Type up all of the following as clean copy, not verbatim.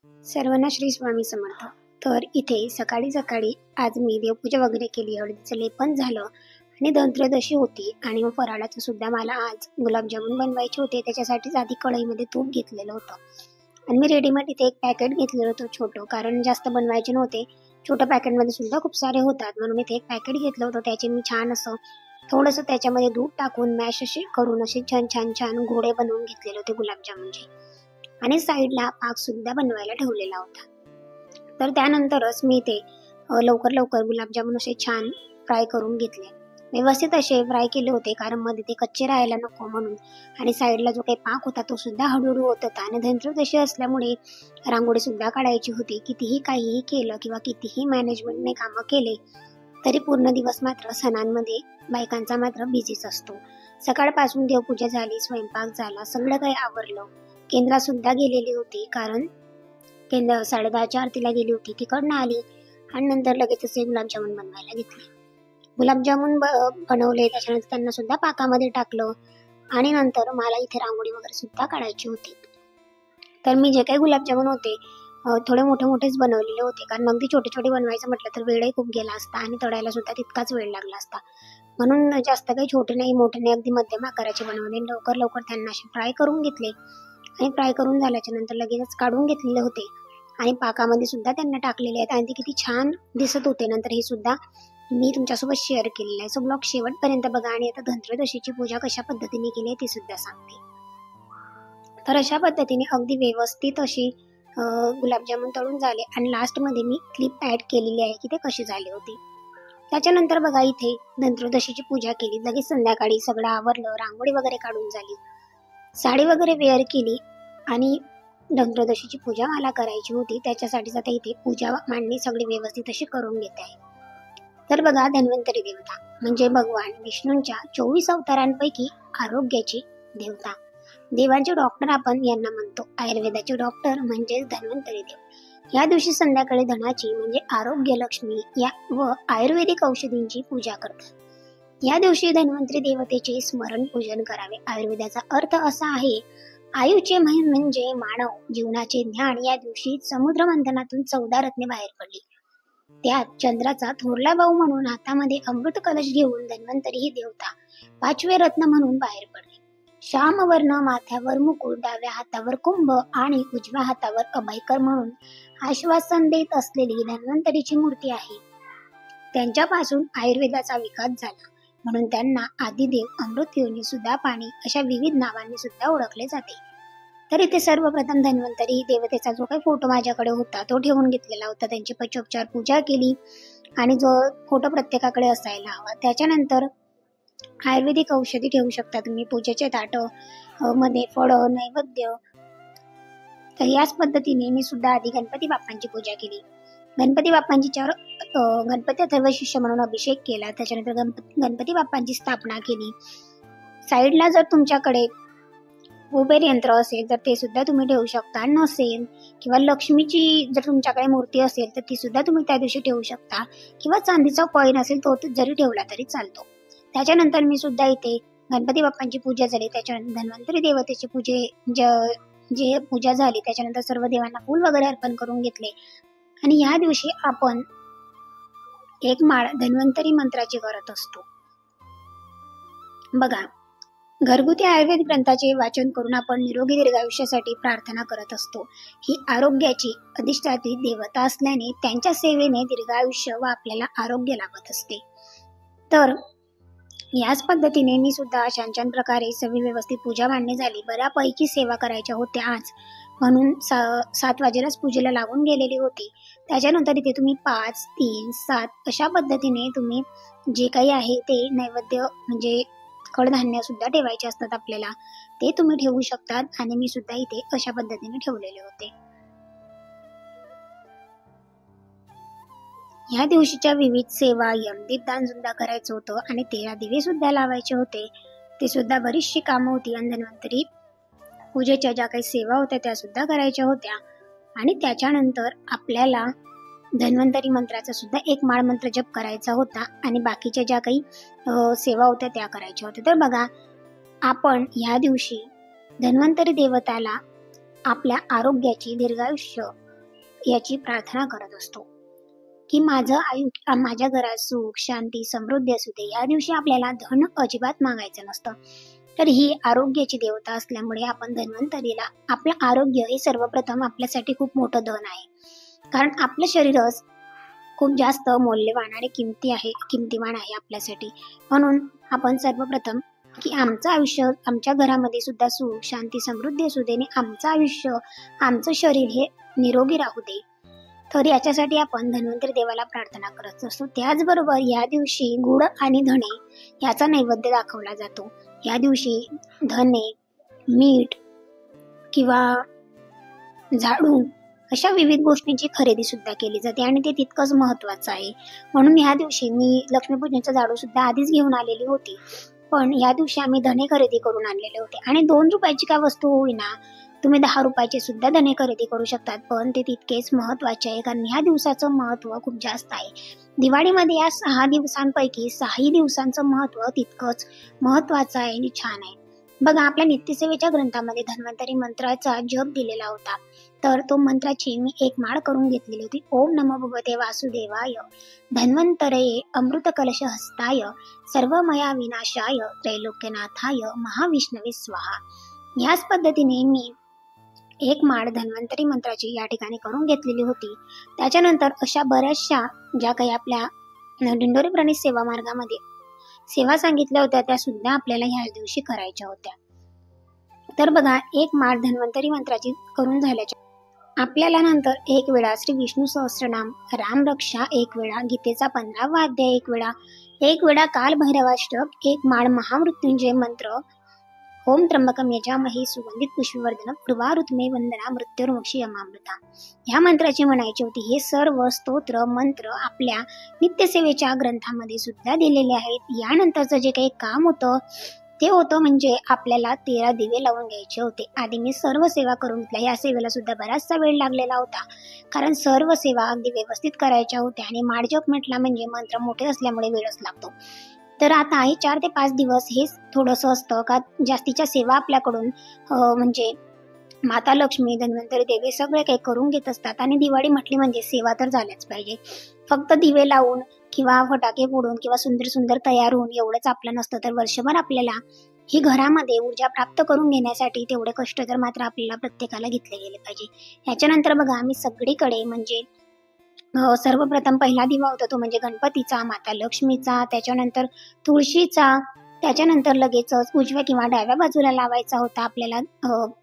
सर्वांना श्री स्वामी समर्थ. तर इथे सकाळी सकाळी आज मी देवपूजा वगैरे केली, हळदीचं लेपन झालं आणि धनत्रयोदशी होती आणि मग फराळाचं सुद्धा मला आज गुलाबजामुन बनवायचे होते. त्याच्यासाठीच आधी कढईमध्ये तूप घेतलेलं होतं आणि मी रेडीमेड इथे एक पॅकेट घेतलेलं होतं छोटं, कारण जास्त बनवायचे नव्हते. छोट्या पॅकेटमध्ये सुद्धा खूप सारे होतात म्हणून इथे एक पॅकेट घेतलं होतं. त्याचे मी छान असं थोडंसं त्याच्यामध्ये दूध टाकून मॅश असे करून असे छान गोळे बनवून घेतलेले होते गुलाबजामुनचे आणि साईडला पाक सुद्धा बनवायला ठेवलेला होता. तर त्यानंतरच मी ते लवकर गुलाबजामुन असे छान फ्राय करून घेतले. व्यवस्थित असे फ्राय केले होते कारण मध्ये ते कच्चे राहायला नको म्हणून. आणि साईडला जो काही पाक होता तो सुद्धा हळूहळू होत होता आणि धनत्रयोदशी असल्यामुळे रांगोळी सुद्धा काढायची होती. कितीही काहीही केलं किंवा कितीही मॅनेजमेंटने कामं केले तरी पूर्ण दिवस मात्र सणांमध्ये बायकांचा मात्र बिझीच असतो. सकाळपासून देवपूजा झाली, स्वयंपाक झाला, सगळं काही आवरलं. केंद्रात सुद्धा गेलेली होती कारण केंद्र 10:30च्या आरतीला गेली होती. तिकडनं आली आणि नंतर लगेच असे गुलाबजामुन बनवायला घेतले. गुलाबजामुन बनवले, त्याच्यानंतर त्यांना सुद्धा पाकामध्ये टाकलं आणि नंतर मला इथे रांगोळी वगैरे सुद्धा काढायची होती. तर मी जे काही गुलाबजामुन होते थोडे मोठेच बनवलेले होते कारण अगदी छोटे बनवायचं म्हटलं तर वेळही खूप गेला असता आणि तळायला सुद्धा तितकाच वेळ लागला असता. म्हणून जास्त काही छोटे नाही मोठे नाही, अगदी मध्यम आकाराचे बनवले. लवकर त्यांना असे फ्राय करून घेतले आणि फ्राय करून झाल्याच्या नंतर लगेचच काढून घेतलेले होते आणि पाकामध्ये सुद्धा त्यांना टाकलेले आहेत आणि ते किती छान दिसत होते. नंतर हे सुद्धा मी तुमच्यासोबत शेअर केलेलं आहे. सो ब्लॉग शेवटपर्यंत बघा आणि आता धनत्रयोदशीची पूजा कशा पद्धतीने केली आहे ती सुद्धा सांगते. तर अशा पद्धतीने अगदी व्यवस्थित अशी गुलाबजामुन तळून झाले आणि लास्टमध्ये मी क्लिप ॲड केलेली आहे की ते कसे झाले होते. त्याच्यानंतर बघा इथे धनत्रयोदशीची पूजा केली. लगेच संध्याकाळी सगळं आवरलं, रांगोळी वगैरे काढून झाली, साडी वगैरे वेअर केली आणि धनत्रयोदशीची पूजा मला करायची होती. त्याच्यासाठीच आता इथे पूजा मांडणी सगळी व्यवस्थित अशी करून घेते आहे. तर बघा, धन्वंतरी देवता म्हणजे भगवान विष्णूंच्या 24 अवतारांपैकी आरोग्याची देवता, देवांचे डॉक्टर आपण यांना म्हणतो. आयुर्वेदाचे डॉक्टर म्हणजे धन्वंतरी देव. या दिवशी संध्याकाळी धनाची म्हणजे आरोग्य लक्ष्मी या व आयुर्वेदिक औषधींची पूजा करतात. या दिवशी धन्वंतरी देवतेचे स्मरण पूजन करावे. आयुर्वेदाचा अर्थ असा आहे, आयुचे म्हणजे मानव जीवनाचे ज्ञान. या दिवशी समुद्र मंथनातून 14 रत्ने बाहेर पडली. त्यात चंद्राचा थोरला भाऊ म्हणून हातामध्ये अमृत कलश घेऊन धन्वंतरी ही देवता 5वे रत्न म्हणून बाहेर पडले. श्यामवर्ण माथ्यावर मुकुट, डाव्या हातावर कुंभ आणि उजव्या हातावर अभयकर म्हणून आश्वासन देत असलेली धन्वंतरीची मूर्ती आहे. त्यांच्यापासून आयुर्वेदाचा विकास झाला म्हणून त्यांना आदिदेव, अमृत योनी, सुधा पाणी अशा विविध नावांनी सुद्धा ओळखले जाते. तर इथे सर्वप्रथम धन्वंतरी देवतेचा जो काही फोटो माझ्याकडे होता तो ठेवून घेतलेला होता. त्यांची पंचोपचार पूजा केली आणि जो फोटो प्रत्येकाकडे असायला हवा. त्याच्यानंतर आयुर्वेदिक औषधी ठेवू शकता तुम्ही पूजेचे ताट मध्ये, फळ, नैवेद्य. तर याच पद्धतीने मी सुद्धा आधी गणपती बाप्पांची पूजा केली. गणपती बाप्पांची गणपती अथर्व शिष्य म्हणून अभिषेक केला. त्याच्यानंतर गणपती बाप्पांची स्थापना केली. साईडला जर तुमच्याकडे कुबेर यंत्र असेल तर ते सुद्धा तुम्ही ठेवू शकता. नसेल किंवा लक्ष्मीची जर तुमच्याकडे मूर्ती असेल तर ती सुद्धा तुम्ही त्या दिवशी ठेवू शकता किंवा चांदीचा कॉईन असेल तो जरी ठेवला तरी चालतो. त्याच्यानंतर मी सुद्धा इथे गणपती बाप्पांची पूजा झाली. त्याच्यानंतर धन्वंतरी देवतेची जे पूजा झाली त्याच्यानंतर सर्व देवांना फूल वगैरे अर्पण करून घेतले आणि या दिवशी आपण एक माळ धन्वंतरी मंत्राची करत असतो. बघा, घरगुती आयुर्वेद ग्रंथाचे वाचन करून आपण निरोगी दीर्घायुष्यासाठी प्रार्थना करत असतो. ही आरोग्याची अधिष्ठात्री देवता असल्याने त्यांच्या सेवेने दीर्घायुष्य व आपल्याला आरोग्य लाभत असते. तर याच पद्धतीने मी सुद्धा छान प्रकारे सगळी व्यवस्थित पूजा मांडणी झाली. बऱ्यापैकी सेवा करायच्या होत्या आज म्हणून 7 वाजेलाच पूजेला लागून गेलेली होती. त्याच्यानंतर इथे तुम्ही 5, 3, 7 अशा पद्धतीने तुम्ही जे काही आहे ते नैवेद्य म्हणजे कडधान्य सुद्धा ठेवायचे असतात आपल्याला, ते तुम्ही ठेवू शकतात आणि मी सुद्धा इथे अशा पद्धतीने ठेवलेले होते. या दिवशीच्या विविध सेवा, दीपदान सुद्धा करायचं होतं आणि 13 दिवे सुद्धा लावायचे होते. ते सुद्धा बरीचशी कामं होती आणि धन्वंतरी पूजेच्या ज्या काही सेवा होत्या त्या सुद्धा करायच्या होत्या आणि त्याच्यानंतर आपल्याला धन्वंतरी मंत्राचा सुद्धा एक माळ मंत्र जप करायचा होता आणि बाकीच्या ज्या काही सेवा होत्या त्या करायच्या होत्या. तर बघा, आपण या दिवशी धन्वंतरी देवताला आपल्या आरोग्याची, दीर्घायुष्य याची प्रार्थना करत असतो की माझ्या घरात सुख शांती समृद्धी असू दे. या दिवशी आपल्याला धन अजिबात मागायचं नसतं. तर ही आरोग्याची देवता असल्यामुळे आपण धन्वंतरीला आपलं आरोग्य हे सर्वप्रथम आपल्यासाठी खूप मोठं धन आहे. कारण आपलं शरीरच खूप जास्त मौल्यवान आणि किमतीवान आहे आपल्यासाठी. म्हणून आपण सर्वप्रथम की आमचं आयुष्य आमच्या घरामध्ये सुद्धा सुख शांती समृद्धी असू दे आणि आमचं आयुष्य आमचं शरीर हे निरोगी राहू दे. तर याच्यासाठी आपण धन्वंतरी देवाला प्रार्थना करत असतो. त्याचबरोबर या दिवशी गुळ आणि धणे याचा नैवेद्य दाखवला जातो. या दिवशी धणे मीठ किंवा झाडू अशा विविध गोष्टींची खरेदी सुद्धा केली जाते आणि ते तितकंच महत्वाचं आहे. म्हणून या दिवशी मी लक्ष्मीपूजनाचा झाडू सुद्धा आधीच घेऊन आलेली होती, पण या दिवशी आम्ही धणे खरेदी करून आणलेले होते. आणि 2 रुपयाची का वस्तू होईना, तुम्ही 10 रुपयाचे सुद्धा धणे खरेदी करू शकतात, पण ते तितकेच महत्वाचे आहे. कारण ह्या दिवसाचं महत्व खूप जास्त आहे. दिवाळीमध्ये या 6 दिवसांपैकी 6 दिवसांचं महत्व तितकंच महत्वाचं आहे आणि छान आहे. बघा, आपल्या नित्यसेवेच्या ग्रंथामध्ये धन्वंतरी मंत्राचा जप दिलेला होता. तर तो मंत्राची मी एक माळ करून घेतलेली होती. ओम नमो भगवते वासुदेवाय धन्वंतरये अमृत कलश हस्ताय सर्वमया विनाशाय त्रैलोक्यनाथाय महाविष्णवे स्वाहा. याच पद्धतीने मी एक माळ धन्वंतरी मंत्राची या ठिकाणी करून घेतलेली होती. त्याच्यानंतर अशा बऱ्याचशा ज्या काही आपल्या दिंडोरी प्रणित सेवा मार्गामध्ये सेवा सांगितल्या होत्या त्या सुद्धा आपल्याला ह्याच दिवशी करायच्या होत्या. तर बघा, एक माळ धन्वंतरी मंत्राची करून झाल्याच्या आपल्याला नंतर एक वेळा श्री विष्णू सहस्त्रनाम राम रक्षा, एक वेळा गीतेचा 15वा अध्याय, एक वेळा काल भैरवाष्टक, एक माळ महामृत्युंजय मंत्र ओम त्र्यंबकम यजामहे सुगंधित पुष्पवर्धनम उर्वारुतमे वंदना मृत्युर्मुक्षी यमामृता ह्या मंत्राची म्हणायची होती. हे सर्व स्तोत्र मंत्र आपल्या नित्यसेवेच्या ग्रंथामध्ये सुद्धा दिलेले आहेत. यानंतरचं जे काही काम होतं ते होतं म्हणजे आपल्याला 13 दिवे लावून घ्यायचे होते. आधी मी सर्व सेवा करून घेतल्या. या सेवेला सुद्धा बराचसा वेळ लागलेला होता, कारण सर्व सेवा अगदी व्यवस्थित करायच्या होत्या आणि माळजप म्हटला म्हणजे मंत्र मोठे असल्यामुळे वेळच लागतो. तर आता हे 4 ते 5 दिवस हे थोडंसं असतं का जास्तीच्या सेवा आपल्याकडून म्हणजे माता लक्ष्मी धन्वंतरी देवी सगळे काही करून घेत असतात. आणि दिवाळी म्हटली म्हणजे सेवा तर झाल्याच पाहिजे. फक्त दिवे लावून किंवा फटाके फोडून किंवा सुंदर सुंदर तयार होऊन एवढंच आपलं नसतं, तर वर्षभर आपल्याला ही घरामध्ये ऊर्जा प्राप्त करून घेण्यासाठी तेवढे कष्ट तर मात्र आपल्याला प्रत्येकाला घेतले गेले पाहिजे. याच्यानंतर बघा, आम्ही सगळीकडे म्हणजे सर्वप्रथम पहिला दिवा होता तो म्हणजे गणपतीचा, माता लक्ष्मीचा, त्याच्यानंतर तुळशीचा, त्याच्यानंतर लगेचच उजव्या किंवा डाव्या बाजूला लावायचा होता आपल्याला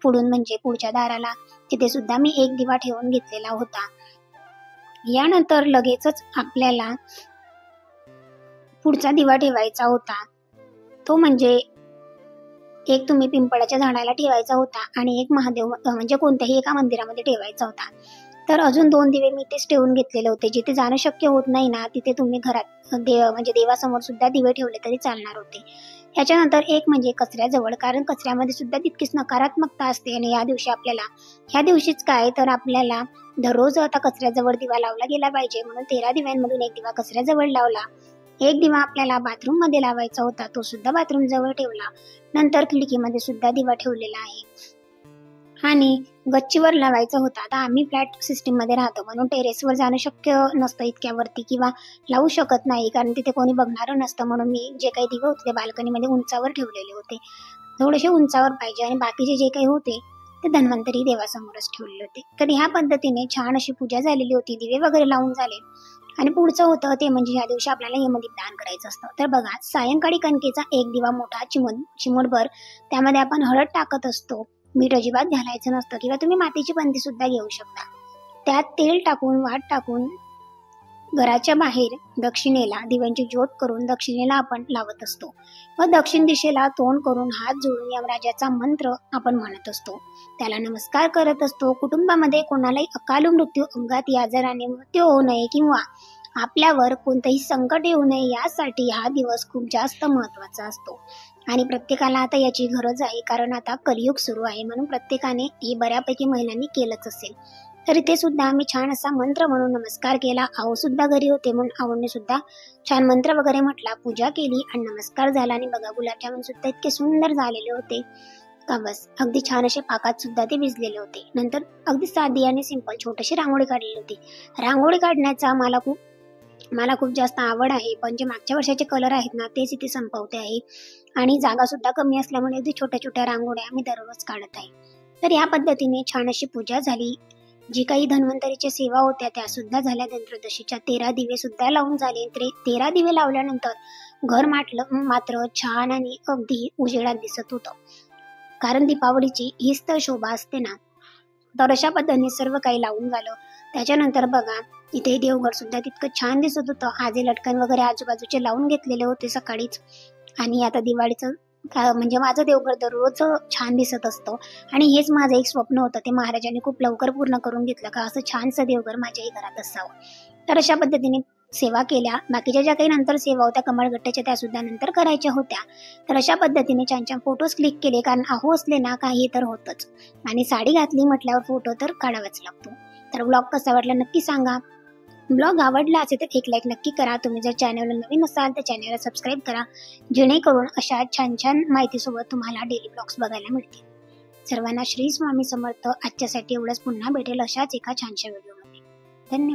पुढून म्हणजे पुढच्या दाराला, तिथे सुद्धा मी एक दिवा ठेवून घेतलेला होता. यानंतर लगेचच आपल्याला पुढचा दिवा ठेवायचा होता तो म्हणजे एक तुम्ही पिंपळाच्या झाडाला ठेवायचा होता आणि एक महादेव म्हणजे कोणत्याही एका मंदिरामध्ये ठेवायचा होता. तर अजून 2 दिवे मी तेच ठेवून घेतलेले होते. जिथे जाणं शक्य होत नाही ना, तिथे तुम्ही घरात म्हणजे देवासमोर सुद्धा दिवे ठेवले तरी चालणार होते. याच्यानंतर एक म्हणजे कचऱ्याजवळ, कारण कचऱ्यामध्ये सुद्धा तितकीच नकारात्मकता असते आणि या दिवशी आपल्याला ह्या दिवशीच काय तर आपल्याला दररोज आता कचऱ्याजवळ दिवा लावला गेला पाहिजे. म्हणून 13 दिव्यांमधून एक दिवा कचऱ्याजवळ लावला. एक दिवा आपल्याला बाथरूम मध्ये लावायचा होता, तो सुद्धा बाथरूम जवळ ठेवला. नंतर खिडकीमध्ये सुद्धा दिवा ठेवलेला आहे आणि गच्चीवर लावायचा होता. आता आम्ही फ्लॅट सिस्टीम मध्ये राहतो म्हणून टेरेसवर जाणं शक्य नसतं इतक्यावरती किंवा लावू शकत नाही, कारण तिथे कोणी बघणारं नसतं. म्हणून मी जे काही दिवे होते ते बाल्कनीमध्ये उंचावर ठेवलेले होते. थोडेसे उंचावर पाहिजे आणि बाकीचे जे काही होते ते धन्वंतरी देवासमोरच ठेवलेले होते. तर ह्या पद्धतीने छान अशी पूजा झालेली होती, दिवे वगैरे लावून झाले. आणि पुढचं होतं ते म्हणजे या दिवशी आपल्याला यमदीपदान करायचं असतं. तर बघा, सायंकाळी कणकेचा एक दिवा मोठा चिमूटभर त्यामध्ये आपण हळद टाकत असतो. मीठ अजिबात घालायचं नसतं किंवा तुम्ही मातीची पंती सुद्धा घेऊ शकता. त्यात तेल टाकून वाट टाकून घराच्या बाहेर दक्षिणेला दिव्यांची ज्योत करून दक्षिणेला आपण लावत असतो व दक्षिण दिशेला तोंड करून हात जोडून यमराजाचा मंत्र आपण म्हणत असतो, त्याला नमस्कार करत असतो. कुटुंबामध्ये कोणालाही अकाल मृत्यू, अपघाती, आजाराने मृत्यू होऊ नये किंवा आपल्यावर कोणतंही संकट येऊ नये यासाठी हा दिवस खूप जास्त महत्वाचा असतो आणि प्रत्येकाला आता याची गरज आहे, कारण आता कलियुग सुरू आहे. म्हणून प्रत्येकाने हे बऱ्यापैकी महिलांनी केलंच असेल. तर इथे सुद्धा आम्ही छान असा मंत्र म्हणून नमस्कार केला. आऊ सुद्धा घरी होते म्हणून आऊने सुद्धा छान मंत्र वगैरे म्हटला, पूजा केली आणि नमस्कार झाला. आणि बघा, गुलाबजामुन सुद्धा इतके सुंदर झालेले होते. का बस अगदी छान असे पाकात सुद्धा ते भिजलेले होते. नंतर अगदी साधी आणि सिंपल छोटीशी रांगोळी काढलेली होती. रांगोळी काढण्याचा मला खूप जास्त आवड आहे, पण जे मागच्या वर्षाचे कलर आहेत ना तेच इथे संपवते आहे आणि जागा सुद्धा कमी असल्यामुळे अगदी छोट्या छोट्या रांगोळ्या आम्ही दररोज काढत आहे. तर या पद्धतीने छान अशी पूजा झाली. जी काही धन्वंतरीच्या सेवा होत्या त्या सुद्धा झाल्या. धनत्रयोदशीच्या 13 दिवे सुद्धा लावून झाले. 13 दिवे लावल्यानंतर घर मात्र छान आणि अगदी उजेडात दिसत होतं, कारण दीपावलीची हीच तर शोभा असते ना. तर अशा पद्धतीने सर्व काही लावून झालं. त्याच्यानंतर बघा इथे देवघर सुद्धा तितकं छान दिसत होतं. आजे लटकन वगैरे आजूबाजूचे लावून घेतलेले होते सकाळीच. आणि आता दिवाळीचं म्हणजे माझं देवघर दररोज छान दिसत असतं आणि हेच माझं एक स्वप्न होतं. ते महाराजांनी खूप लवकर पूर्ण करून घेतलं का असं छानसं देवघर माझ्याही घरात असावं. तर अशा पद्धतीने सेवा केल्या. बाकीच्या ज्या काही नंतर सेवा होत्या कमळगट्ट्याच्या त्या सुद्धा नंतर करायच्या होत्या. तर अशा पद्धतीने छान छान फोटोज क्लिक केले, कारण अहो असले ना काही तर होतच आणि साडी घातली म्हटल्यावर फोटो तर काढावाच लागतो. तर ब्लॉग कसा वाटला नक्की सांगा. ब्लॉग आवडला असेल तर एक लाईक नक्की करा. तुम्ही जर चॅनलला नवीन असाल तर चॅनलला सबस्क्राईब करा, जेणेकरून अशा छान छान माहितीसोबत तुम्हाला डेली ब्लॉग्स बघायला मिळतील. सर्वांना श्री स्वामी समर्थ. आजच्यासाठी एवढंच. पुन्हा भेटेल अशाच एका छानशा व्हिडिओमध्ये. धन्यवाद.